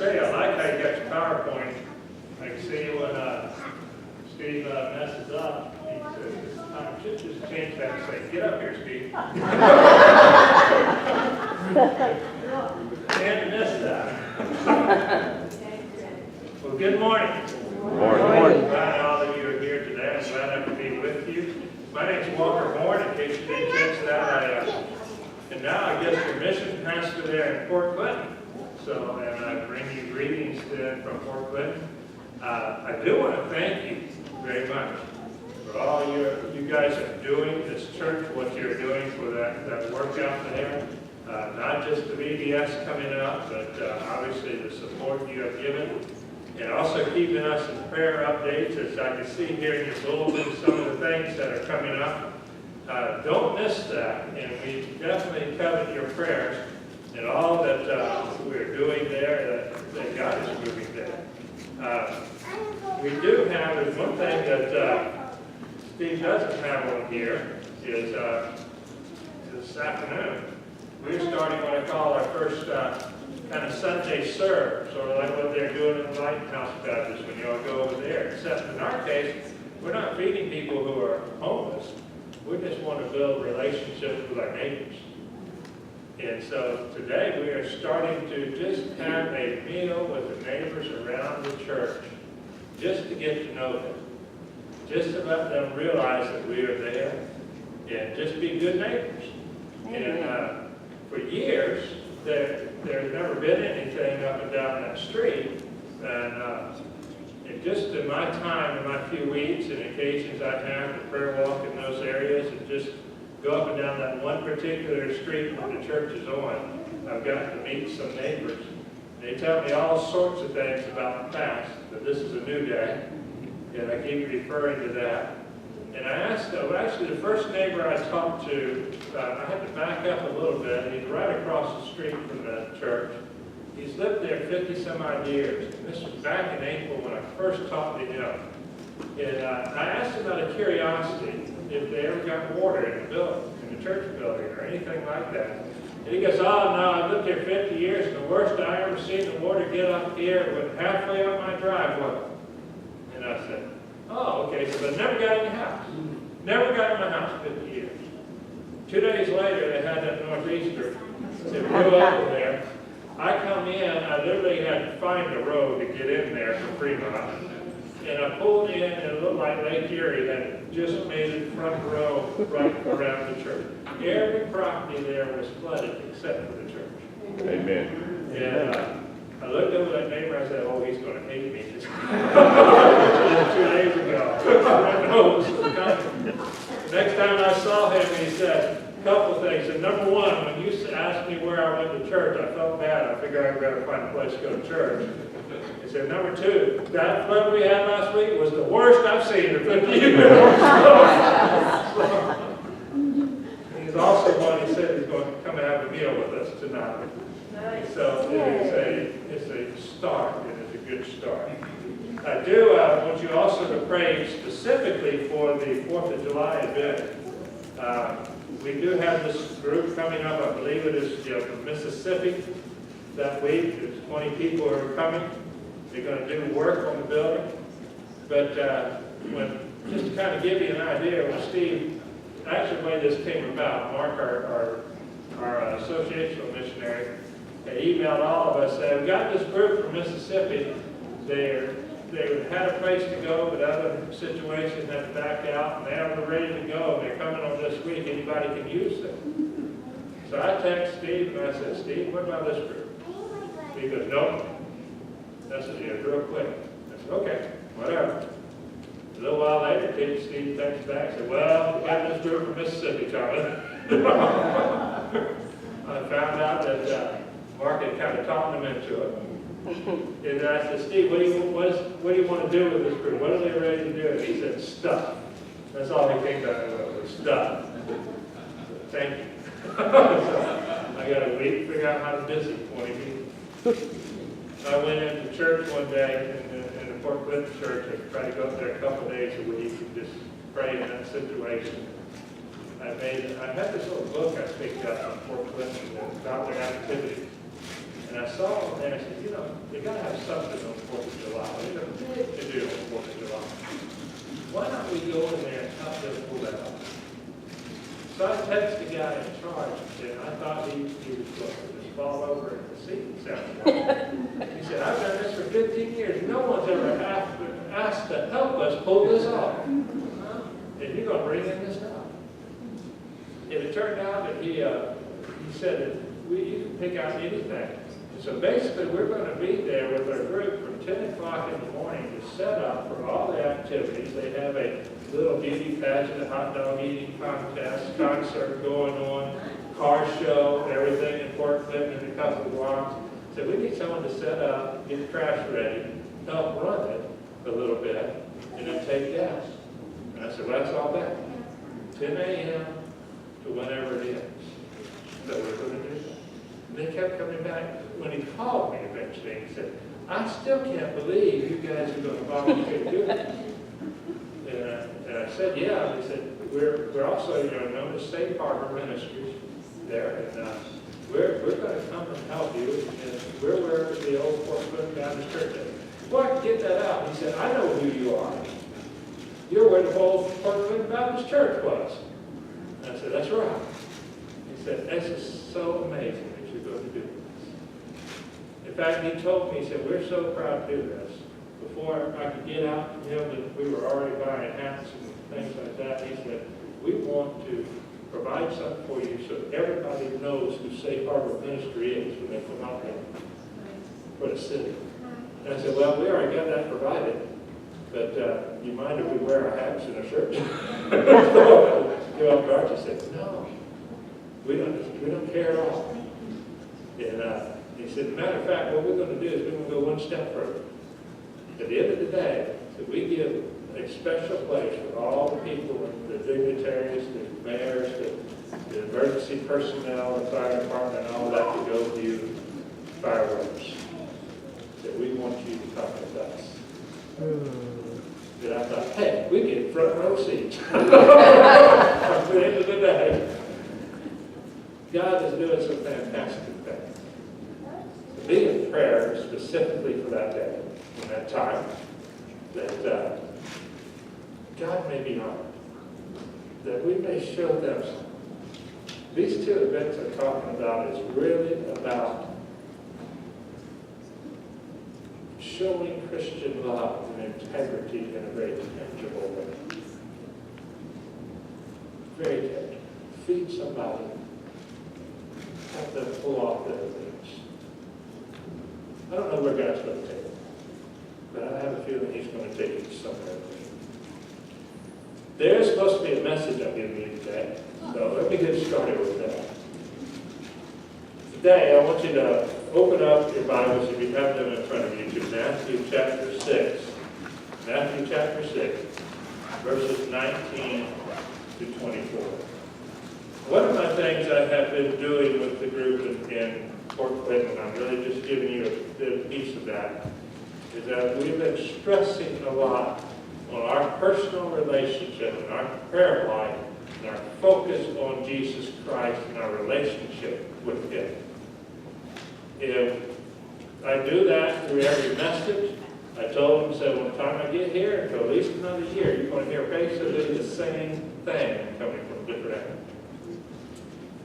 say, I like how you got your PowerPoint. I can see when Steve messes up, he says, it's time to just change that and say, get up here, Steve. Can't miss that. Well, good morning. Morning. Glad all of you are here today. I'm glad I can be with you. My name's Walter Horn, in case you didn't catch that. And now I guess the mission pastor there in Fort Clinton. So, and I bring you greetings then from Fort Clinton. I do want to thank you very much for all you guys are doing, this church, what you're doing for that work out there. Not just the VBS coming up, but obviously the support you have given. And also keeping us in prayer updates, as I can see here in your bulletin, some of the things that are coming up. Don't miss that, and we definitely covet your prayers and all that we're doing there, that God is moving there. We do have, and one thing that Steve doesn't have on here is this afternoon, we're starting what I call our first kind of Sunday serve, sort of like what they're doing in the Lighthouse Baptist when you all go over there. Except in our case, we're not feeding people who are homeless. We just want to build relationships with our neighbors. And so today we are starting to just have a meal with the neighbors around the church, just to get to know them, just to let them realize that we are there, and just be good neighbors. And for years, there's never been anything up and down that street, and just in my time, in my few weeks and occasions I've had to prayer walk in those areas and just go up and down that one particular street that the church is on, I've gotten to meet some neighbors. They tell me all sorts of things about the past, but this is a new day, and I keep referring to that. And I asked, actually the first neighbor I talked to, I had to back up a little bit. He's right across the street from the church. He's lived there 50 some odd years. And this was back in April when I first talked to him. And I asked him out of curiosity if they ever got water in the building, in the church building or anything like that. And he goes, oh no, I've lived here 50 years and the worst I ever seen the water get up here went halfway up my driveway. And I said, oh, okay, so they never got in the house. Never got in my house 50 years. 2 days later, they had that northeaster. They blew over there. I come in, I literally had to find a road to get in there from Fremont. And I pulled in, and it looked like Lake Erie had just made it front row right around the church. Every property there was flooded except for the church. Amen. And I looked over that neighbor, I said, oh, he's going to hate me. 2 days ago. Next time I saw him, he said a couple things. And number one, when you asked me where I went to church, I felt bad. I figured I'd better find a place to go to church. He said, number two, that flood we had last week was the worst I've seen in 50 years. He's also one, he said he's going to come and have a meal with us tonight. So it's a start, and it's a good start. I do want you also to pray specifically for the 4th of July event. We do have this group coming up, I believe it is from Mississippi that week. There's 20 people who are coming. They're going to do work on the building. But just to kind of give you an idea, when Steve, actually the way this came about, Mark, our associational missionary, they emailed all of us saying, we got this group from Mississippi. They had a place to go, but other situations had to back out, and now they're ready to go. They're coming on this week. Anybody can use them. So I texted Steve, and I said, Steve, what about this group? He goes, nope. That's real quick. I said, okay, whatever. A little while later, Steve texted back and said, well, we got this group from Mississippi coming. I found out that Mark had kind of talked them into it. And I said, Steve, what do you want to do with this group? What are they ready to do? And he said, stuff. That's all he came back with, stuff. Thank you. So I got a week to figure out how to visit 20 people. I went into church one day in the Fort Clinton church and tried to go up there a couple days a week and just pray in that situation. I had this little book I picked up on Fort Clinton about their activities. And I saw saw him there, I said, you know, they got to have something on 4th of July. There's a big to do on 4th of July. Why don't we go in there and help them pull that off? So I texted the guy in charge and said, I thought he was going to just fall over at the seat. He said, I've done this for 15 years. No one's ever asked to help us pull this off. And you're going to bring in this stuff. And it turned out that he said that you can pick out anything. So basically, we're going to be there with our group from 10 o'clock in the morning to set up for all the activities. They have a little beauty pageant, a hot dog eating contest, concert going on, car show, everything in Port Clinton in a couple of blocks. So we need someone to set up, get the trash ready, help run it a little bit, and then take gas. And I said, well, that's all that. 10 a.m. to whenever it is. So we're going to do that. And they kept coming back. When he called me eventually, he said, I still can't believe you guys are going to volunteer to do it. And I said, yeah. And he said, we're also, known as Safe Harbor Ministries there. And we're going to come and help you. And we're where the old Port Clinton Baptist Church is. Before I could get that out, he said, I know who you are. You're where the old Port Clinton Baptist Church was. And I said, that's right. He said, this is so amazing that you're going to do this. In fact, he told me, he said, we're so proud to do this. Before I could get out from him, that we were already buying hats and things like that. He said, we want to provide something for you so everybody knows who Safe Harbor Ministry is when they come out there for the city. And I said, well, we already got that provided. But you mind if we wear our hats and our shirts? Go up to Archie and said, no, we don't care at all. And he said, matter of fact, what we're going to do is we're going to go one step further. At the end of the day, so we give a special place for all the people, the dignitaries, the mayors, the emergency personnel, the fire department, and all that to go view fireworks. That we want you to come with us. And I thought, hey, we get front row seats. At the end of the day, God is doing some fantastic things. Be in prayer specifically for that day, in that time, that God may be honored, that we may show them something. These two events I'm talking about is really about showing Christian love and integrity in a very tangible way. Very tangible. Feed somebody. Help them pull off their things. I don't know where God's going to take it, but I have a feeling He's going to take it somewhere. There's supposed to be a message I'm giving you today, so let me get started with that. Today, I want you to open up your Bibles, if you have them in front of you, to Matthew chapter 6. Matthew chapter 6, verses 19 to 24. One of my things I have been doing with the group in Port Clinton, I'm really just giving you a bit of piece of that, is that we've been stressing a lot on our personal relationship and our prayer life and our focus on Jesus Christ and our relationship with Him. If I do that through every message, I told them, said, by the time I get here, until at least another year, you're going to hear basically the same thing coming from different angles.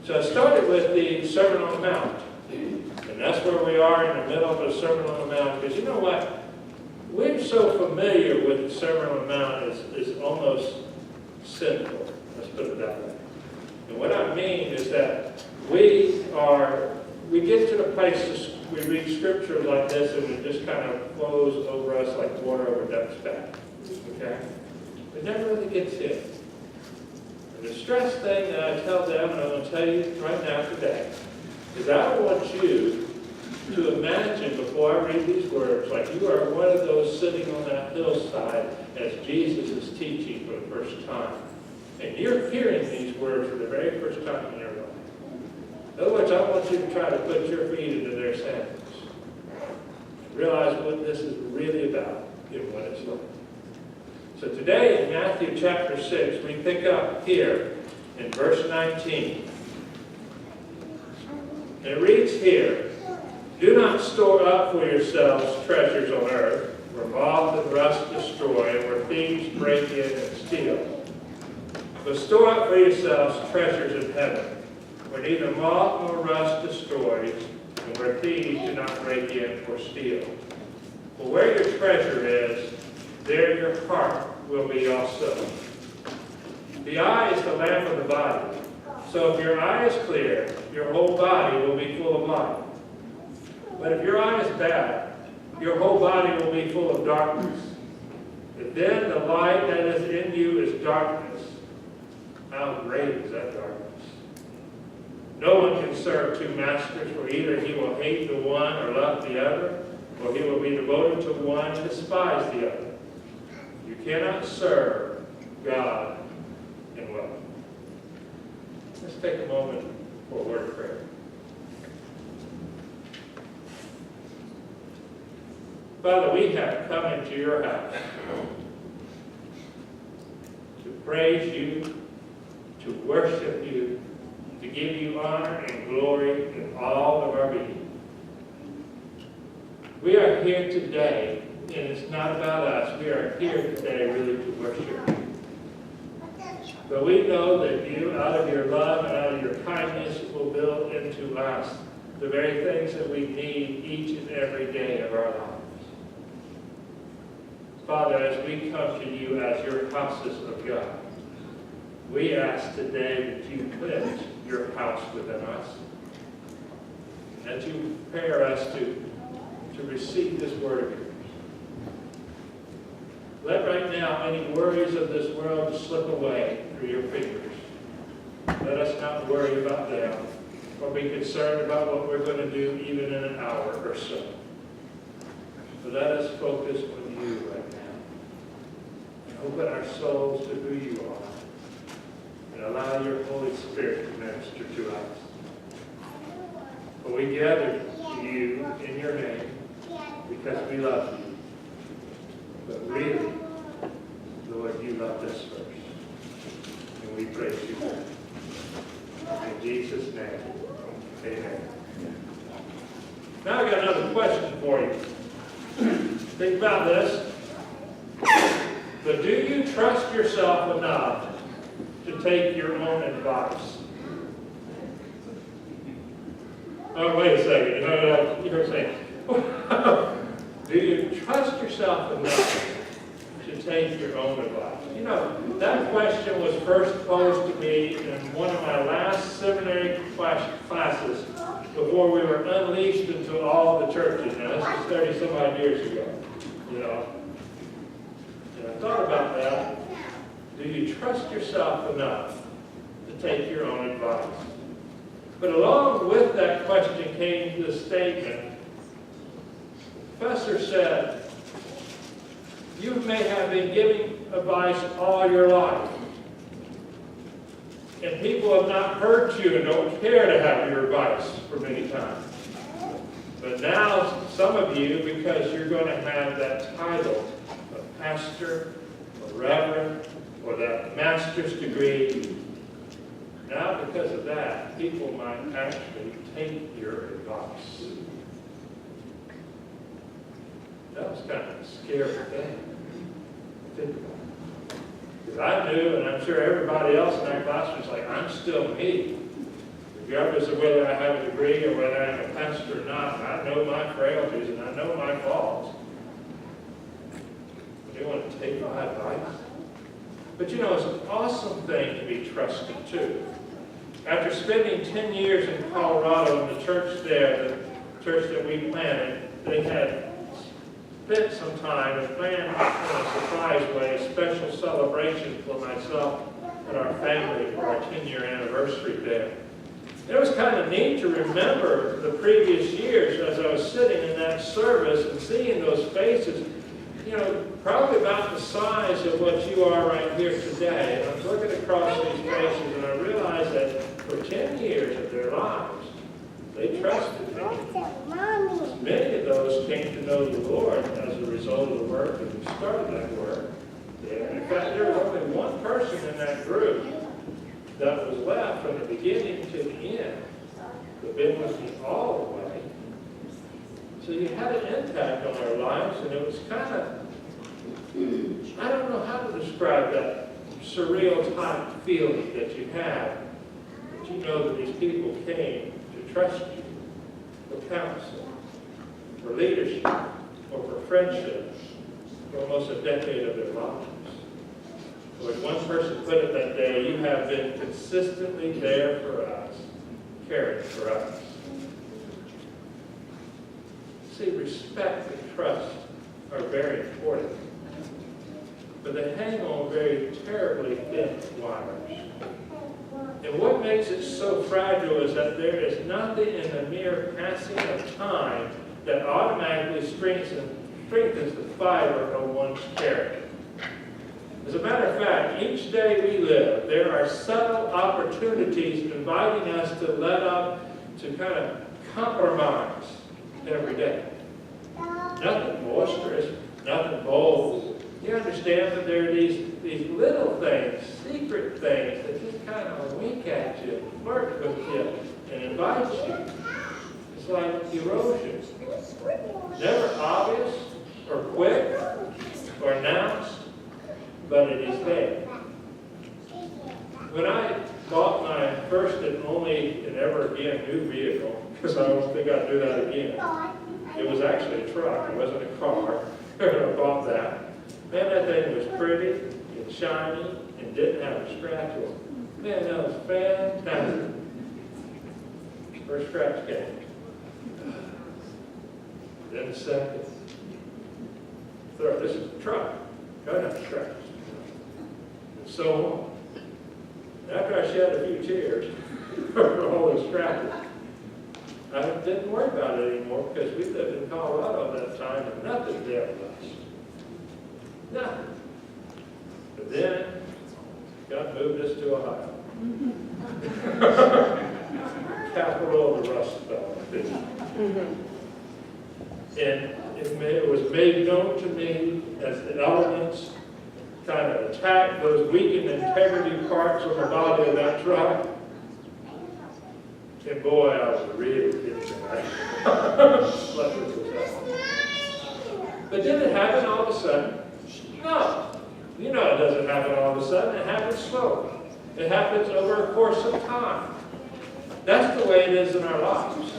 So I started with the Sermon on the Mount. And that's where we are in the middle of the Sermon on the Mount. Because you know what? We're so familiar with the Sermon on the Mount, it's almost sinful. Let's put it that way. And what I mean is that we get to the places, we read scripture like this, and it just kind of flows over us like water over duck's back. Okay? It never really gets in. And the stress thing that I tell them, and I'm going to tell you right now today, is I want you to imagine before I read these words, like you are one of those sitting on that hillside as Jesus is teaching for the first time. And you're hearing these words for the very first time in your life. In other words, I want you to try to put your feet into their sandals. And realize what this is really about and what it's like. So today in Matthew chapter 6, we pick up here in verse 19. And it reads here, Do not store up for yourselves treasures on earth, where moth and rust destroy, and where thieves break in and steal. But store up for yourselves treasures in heaven, where neither moth nor rust destroys, and where thieves do not break in or steal. For where your treasure is, there your heart will be also. The eye is the lamp of the body. So if your eye is clear, your whole body will be full of light. But if your eye is bad, your whole body will be full of darkness. If then the light that is in you is darkness, how great is that darkness? No one can serve two masters, for either he will hate the one or love the other, or he will be devoted to one and despise the other. You cannot serve God and wealth. Let's take a moment for a word of prayer. Father, we have come into your house to praise you, to worship you, to give you honor and glory in all of our being. We are here today, and it's not about us. We are here today really to worship you. But we know that you, out of your love and out of your kindness, will build into us the very things that we need each and every day of our lives. Father, as we come to you as your houses of God, we ask today that you put your house within us, that you prepare us to receive this word of yours. Let right now any worries of this world slip away through your fingers. Let us not worry about them or be concerned about what we're going to do even in an hour or so. But let us focus on you right now. And open our souls to who you are. And allow your Holy Spirit to minister to us. For we gather to you in your name because we love you. But really, Lord, you loved us first. And we praise you for it. In Jesus' name, amen. Now I got another question for you. Think about this. But do you trust yourself enough to take your own advice? Oh, wait a second. You heard saying, do you trust yourself enough to take your own advice? You know, that question was first posed to me in one of my last seminary classes before we were unleashed into all the churches. Now, this was 30 some odd years ago, you know. And I thought about that. Do you trust yourself enough to take your own advice? But along with that question came the statement. The professor said, you may have been giving advice all your life, and people have not heard you and don't care to have your advice for many times. But now, some of you, because you're going to have that title of pastor, or reverend, or that master's degree, now because of that, people might actually take your advice. That was kind of a scary thing to think about. Because I knew, and I'm sure everybody else in that class was like, I'm still me. Regardless of whether I have a degree or whether I'm a pastor or not, I know my frailties and I know my faults. They want to take my advice. But you know, it's an awesome thing to be trusted too. After spending 10 years in Colorado in the church there, the church that we planted, they had spent some time and planned in a surprise way a special celebration for myself and our family for our 10-year anniversary there. It was kind of neat to remember the previous years as I was sitting in that service and seeing those faces, you know, probably about the size of what you are right here today. And I was looking across these faces and I realized that for 10 years of their lives, they trusted me. Many of those came to know the Lord as a result of the work and started that work there. In fact, there was only one person in that group that was left from the beginning to the end, but been with me all the way. impact on our lives, and it was kind of, I don't know how to describe that surreal type feeling that you have, that you know that these people came to trust you for counsel, for leadership, or for friendship for almost a decade of their lives. So as one person put it that day, you have been consistently there for us, caring for us. See, respect and trust are very important, but they hang on very terribly thin wires. And what makes it so fragile is that there is nothing in the mere passing of time that automatically strengthens the fiber of one's character. As a matter of fact, each day we live, there are subtle opportunities inviting us to let up, to kind of compromise every day. Nothing boisterous, nothing bold. You understand that there are these little things, secret things that just kind of wink at you, flirt with you, and invite you. It's like erosion. Never obvious or quick or announced, but it is there. When I bought my first and only and ever again new vehicle, because I don't think I'd do that again, it was actually a truck, it wasn't a car. I bought that. Man, that thing was pretty and shiny and didn't have a scratch on it. Man, that was fantastic. First scratch came. Then the second. Third. This is a truck. Got enough scratches. And so on. After I shed a few tears for all those scratches, I didn't worry about it anymore because we lived in Colorado at that time and nothing there was. Nothing. But then, God moved us to Ohio. Capital of the Rust Belt. And it was made known to me as the elements kind of attacked those weakened integrity parts of the body of that truck. And boy, I was really getting tonight. But did it happen all of a sudden? No. You know it doesn't happen all of a sudden. It happens slowly. It happens over a course of time. That's the way it is in our lives.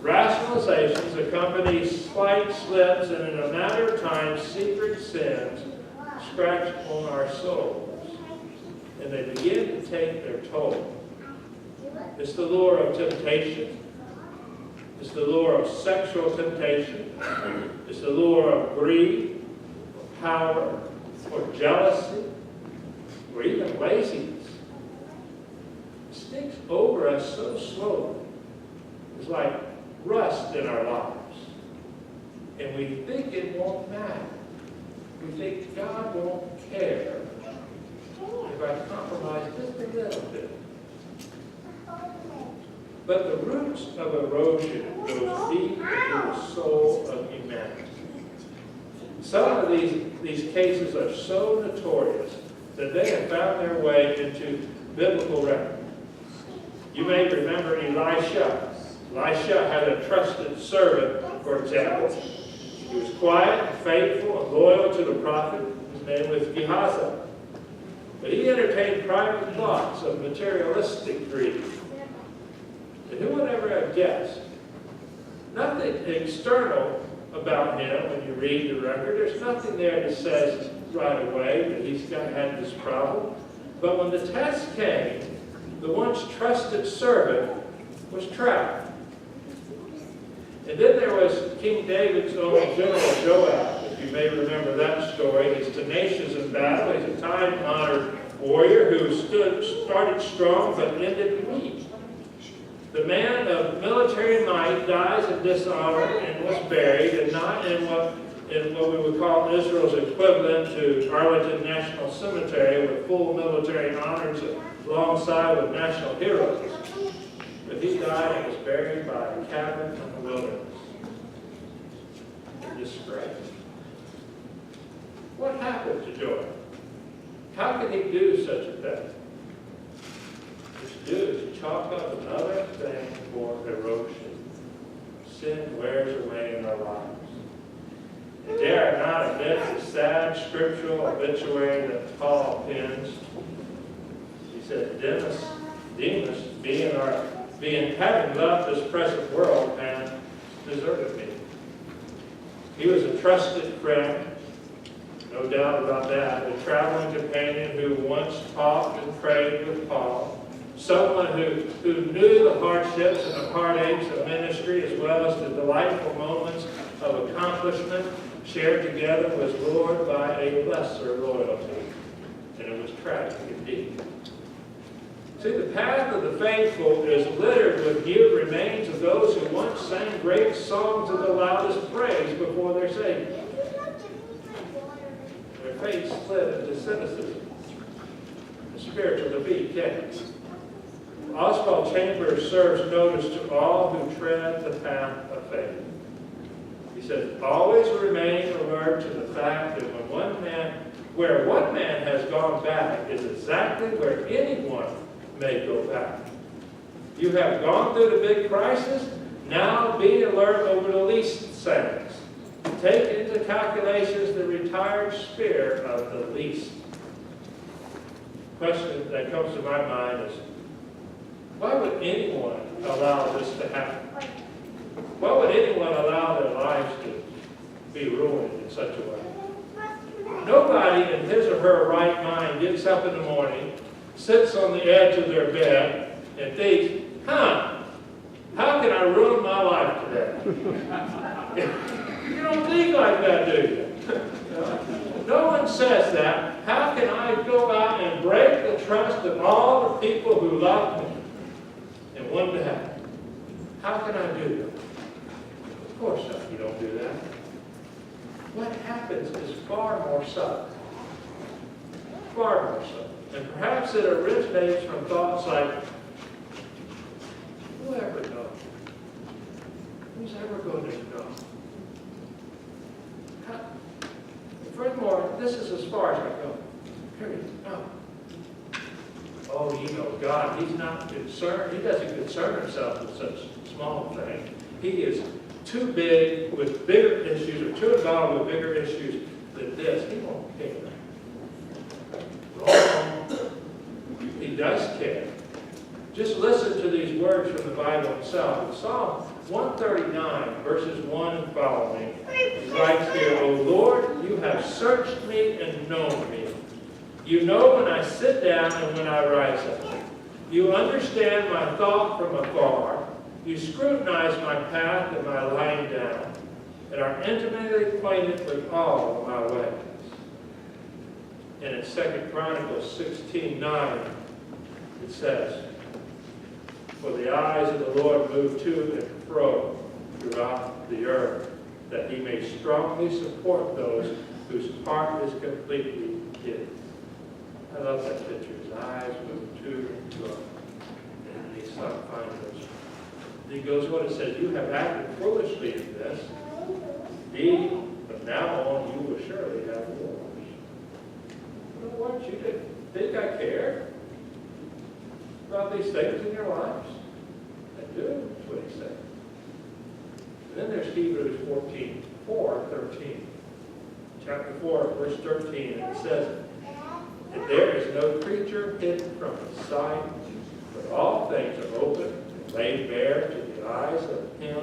Rationalizations accompany slight slips, and in a matter of time, secret sins scratch on our souls, and they begin to take their toll. It's the lure of temptation. It's the lure of sexual temptation. It's the lure of greed, or power, or jealousy, or even laziness. It sneaks over us so slowly. It's like rust in our lives. And we think it won't matter. We think God won't care if I compromise just a little bit. But the roots of erosion go deep into the soul of humanity. Some of these cases are so notorious that they have found their way into biblical record. You may remember Elisha. Elisha had a trusted servant, for example. He was quiet, faithful, and loyal to the prophet. His name was Gehazi. But he entertained private thoughts of materialistic greed. And who would ever have guessed? Nothing external about him when you read the record. There's nothing there that says right away that he's had this problem. But when the test came, the once trusted servant was trapped. And then there was King David's own General Joab, if you may remember that story. He's tenacious in battle. He's a time-honored warrior who started strong but ended weak. The man of military might dies in dishonor and was buried, and not in what we would call Israel's equivalent to Arlington National Cemetery with full military honors alongside with national heroes. But he died and was buried by a cabin in the wilderness. A disgrace. What happened to Joab? How could he do such a thing? What you do is chalk up another thing for erosion. Sin wears away in our lives. And dare I not admit the sad scriptural obituary that Paul pens. He said, Demas, having loved this present world, and deserted me. He was a trusted friend, no doubt about that, a traveling companion who once talked and prayed with Paul, someone who knew the hardships and the heartaches of ministry as well as the delightful moments of accomplishment shared together was lured by a lesser loyalty. And it was tragic indeed. See, the path of the faithful is littered with mute remains of those who once sang great songs of the loudest praise before their Savior. Their faith slid into cynicism, a spiritual defeat came. Oswald Chambers serves notice to all who tread the path of faith. He says, always remain alert to the fact that where one man has gone back is exactly where anyone may go back. You have gone through the big crisis, now be alert over the least things. Take into calculations the retired spirit of the least. The question that comes to my mind is, why would anyone allow this to happen? Why would anyone allow their lives to be ruined in such a way? Nobody in his or her right mind gets up in the morning, sits on the edge of their bed, and thinks, how can I ruin my life today? You don't think like that, do you? No one says that. How can I go out and break the trust of all the people who love me and want to have me? How can I do that? Of course not, you don't do that. What happens is far more subtle. Far more subtle. And perhaps it originates from thoughts like, who ever knows? Who's ever going to know? Furthermore, this is as far as I go. Period. No. Oh, you know, God, He's not concerned. He doesn't concern Himself with such small things. He is too big with bigger issues, or too involved with bigger issues than this. He won't care. Wrong. He does care. Just listen to these words from the Bible itself. In Psalm 139, verses 1 and following, he writes here, O Lord, you have searched me and known me. You know when I sit down and when I rise up. You understand my thought from afar. You scrutinize my path and my lying down, and are intimately acquainted with all of my ways. And in 2 Chronicles 16:9, it says, for the eyes of the Lord move to and fro throughout the earth, that He may strongly support those whose heart is completely His. I love that picture. His eyes move to and fro, and He finds those. He goes on and says, you have acted foolishly in this. Indeed, from now on you will surely have wars. You know what? You didn't think I care about these things in your lives? I do, that's what He said. And then there's Hebrews 4:13. Chapter 4, verse 13, and it says, that there is no creature hidden from His sight, but all things are open and laid bare to the eyes of Him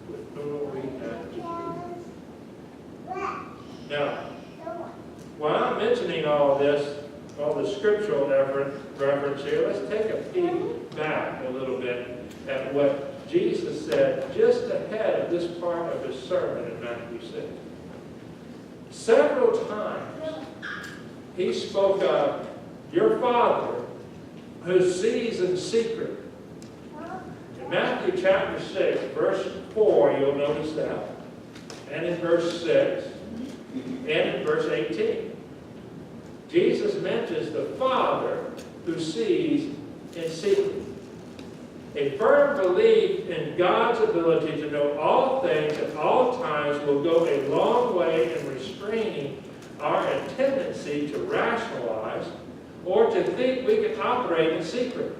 with whom we have to do. Now, while I'm mentioning all this, all the scriptural reference here, let's take a peek back a little bit at what Jesus said just ahead of this part of His sermon in Matthew 6. Several times He spoke of your Father who sees in secret. In Matthew chapter 6, verse 4, you'll notice that, and in verse 6, and in verse 18. Jesus mentions the Father who sees in secret. A firm belief in God's ability to know all things at all times will go a long way in restraining our tendency to rationalize or to think we can operate in secret.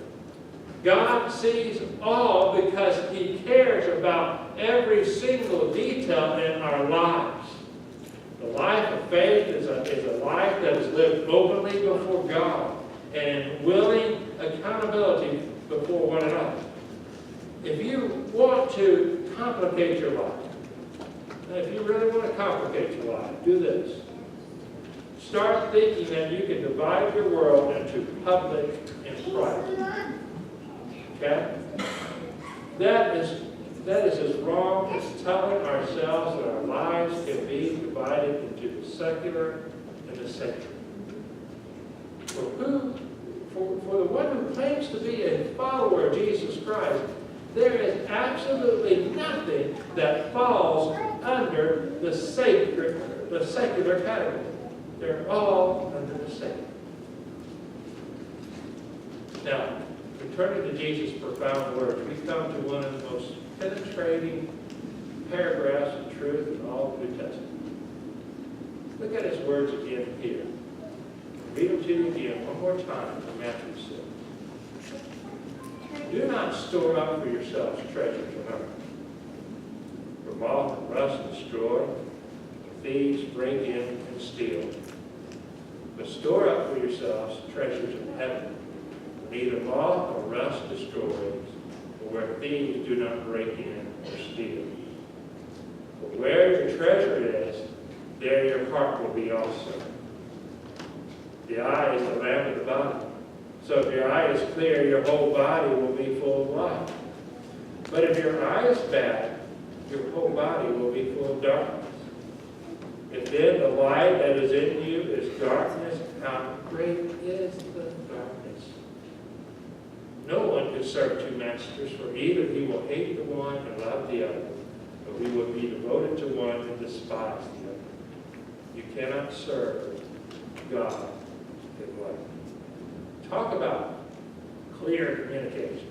God sees all because He cares about every single detail in our lives. The life of faith is a life that is lived openly before God and in willing accountability before one another. If you want to complicate your life, and if you really want to complicate your life, do this. Start thinking that you can divide your world into public and private. Okay? That is as wrong as telling ourselves that our lives can be divided into the secular and the sacred. For the one who claims to be a follower of Jesus Christ, there is absolutely nothing that falls under the secular category. They're all under the same. Now, returning to Jesus' profound words, we come to one of the most penetrating paragraphs of truth in all of the New Testament. Look at his words again here. Read them to you again one more time from Matthew 6. Do not store up for yourselves treasures on earth, where moth and rust destroy, and thieves break in and steal. But store up for yourselves treasures in heaven, where neither moth nor rust destroys, or where thieves do not break in or steal. For where your treasure is, there your heart will be also. The eye is the lamp of the body. So if your eye is clear, your whole body will be full of light. But if your eye is bad, your whole body will be full of darkness. If then the light that is in you is darkness, how great is the darkness? No one can serve two masters, for either he will hate the one and love the other, or he will be devoted to one and despise the other. You cannot serve God and life. Talk about clear communication.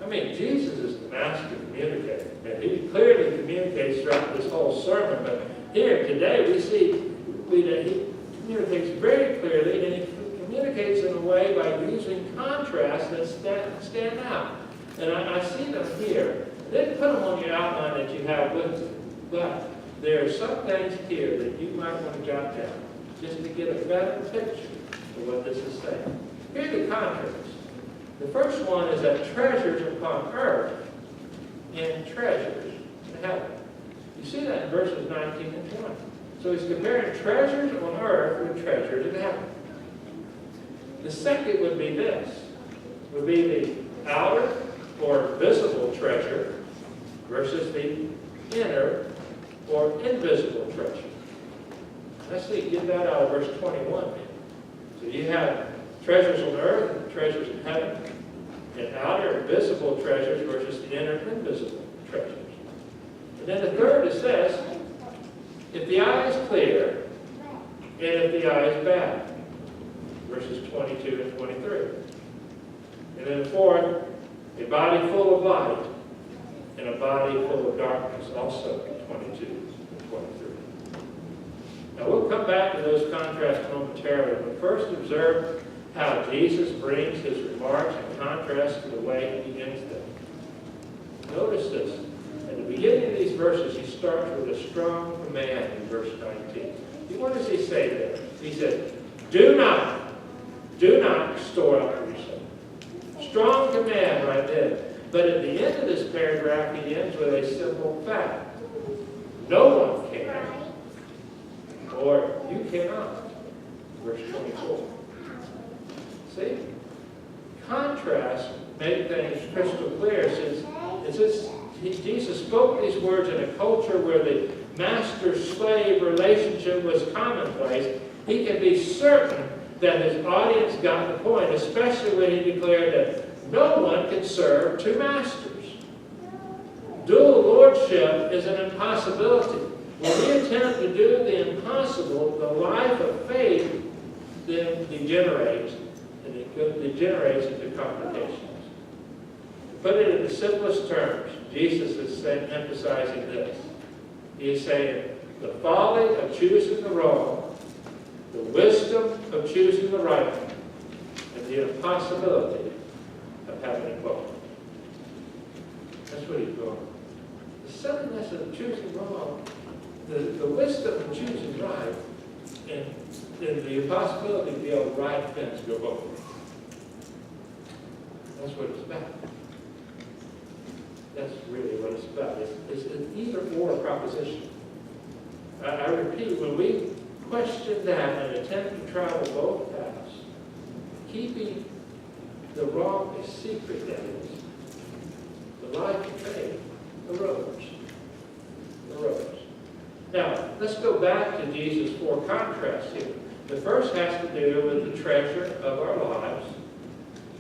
I mean, Jesus is the master communicator, and he clearly communicates throughout this whole sermon, but here today we see that he communicates very clearly, and he communicates in a way by using contrasts that stand out. And I see them here. I didn't put them on your outline that you have with you, but there are some things here that you might want to jot down just to get a better picture of what this is saying. Here are the contrasts. The first one is that treasures upon earth and treasures in heaven. You see that in verses 19 and 20. So he's comparing treasures on earth with treasures in heaven. The second would be this. Would be the outer or visible treasure versus the inner or invisible treasure. Let's see, get that out of verse 21. So you have treasures on earth and treasures in heaven, and outer visible treasures versus the inner invisible treasures. And then the third is this: if the eye is clear and if the eye is bad, verses 22 and 23. And then the fourth, a body full of light and a body full of darkness, also 22 and 23. Now we'll come back to those contrasts momentarily, but first observe how Jesus brings his remarks in contrast to the way he ends them. Notice this. At the beginning of these verses, he starts with a strong command in verse 19. What does he say there? He says, do not store up for yourself. Strong command right there. But at the end of this paragraph, he ends with a simple fact. No one can, or you cannot. Verse 24. See? Contrast made things crystal clear. Since Jesus spoke these words in a culture where the master-slave relationship was commonplace, he can be certain that his audience got the point, especially when he declared that no one can serve two masters. Dual lordship is an impossibility. When we attempt to do the impossible, the life of faith then degenerates, and it degenerates into complications. To put it in the simplest terms, Jesus is emphasizing this. He is saying the folly of choosing the wrong, the wisdom of choosing the right, and the impossibility of having it both. That's what he's going. The silliness of choosing wrong the wisdom in choosing right and the possibility to be able to ride the fence go both ways. That's what it's about. That's really what it's about. It's an either-or proposition. I repeat, when we question that and attempt to travel both paths, keeping the wrong a secret, that is, the life of faith erodes. Now, let's go back to Jesus' four contrasts here. The first has to do with the treasure of our lives,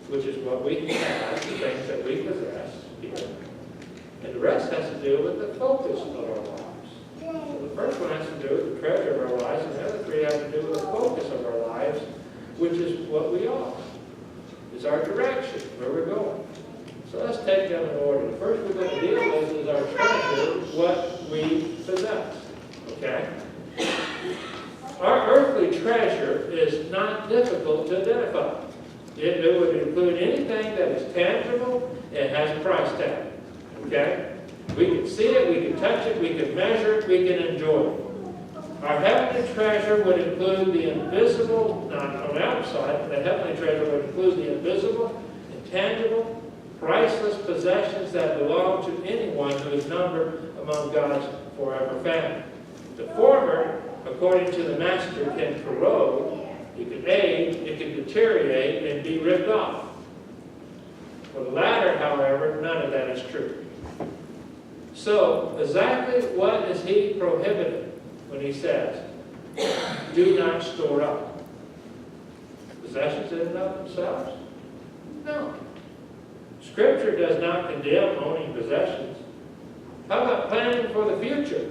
which is what we have, the things that we possess here. And the rest has to do with the focus of our lives. So the first one has to do with the treasure of our lives, and the other three have to do with the focus of our lives, which is what we are. It's our direction, where we're going. So let's take them in order. The first we're going to deal with is our treasure, what we possess. Okay? Our earthly treasure is not difficult to identify. It would include anything that is tangible and has a price tag. Okay? We can see it, we can touch it, we can measure it, we can enjoy it. Our heavenly treasure would include the invisible, not on the outside, the heavenly treasure would include the invisible, intangible, priceless possessions that belong to anyone who is numbered among God's forever family. The former, according to the master, can corrode, it can age, it can deteriorate, and be ripped off. For the latter, however, none of that is true. So, exactly what is he prohibiting when he says, do not store up? Possessions in and of themselves? No. Scripture does not condemn owning possessions. How about planning for the future?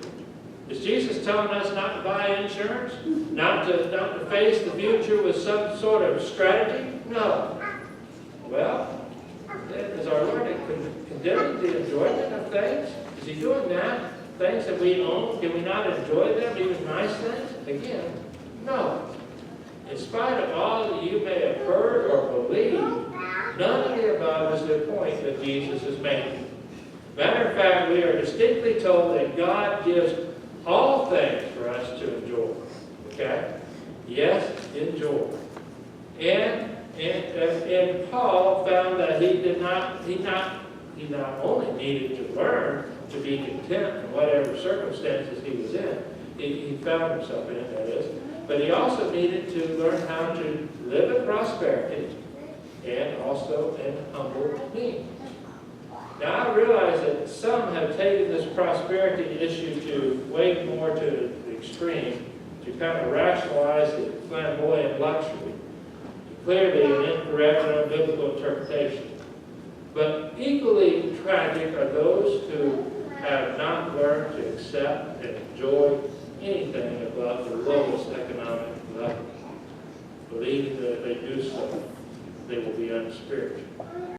Is Jesus telling us not to buy insurance? Not to face the future with some sort of strategy? No. Well, then is our Lord condemning the enjoyment of things? Is he doing that? Things that we own, can we not enjoy them, even nice things? Again, no. In spite of all that you may have heard or believed, none of the above is the point that Jesus is making. Matter of fact, we are distinctly told that God gives all things for us to enjoy. Okay? Yes, enjoy. And Paul found that he not only needed to learn to be content in whatever circumstances he was in, he found himself in, that is, but he also needed to learn how to live in prosperity and also in humble means. Now, I realize that some have taken this prosperity issue to way more to the extreme, to kind of rationalize the flamboyant luxury, clearly an incorrect and unbiblical interpretation. But equally tragic are those who have not learned to accept and enjoy anything above the lowest economic level, believing that if they do so, they will be unspiritual.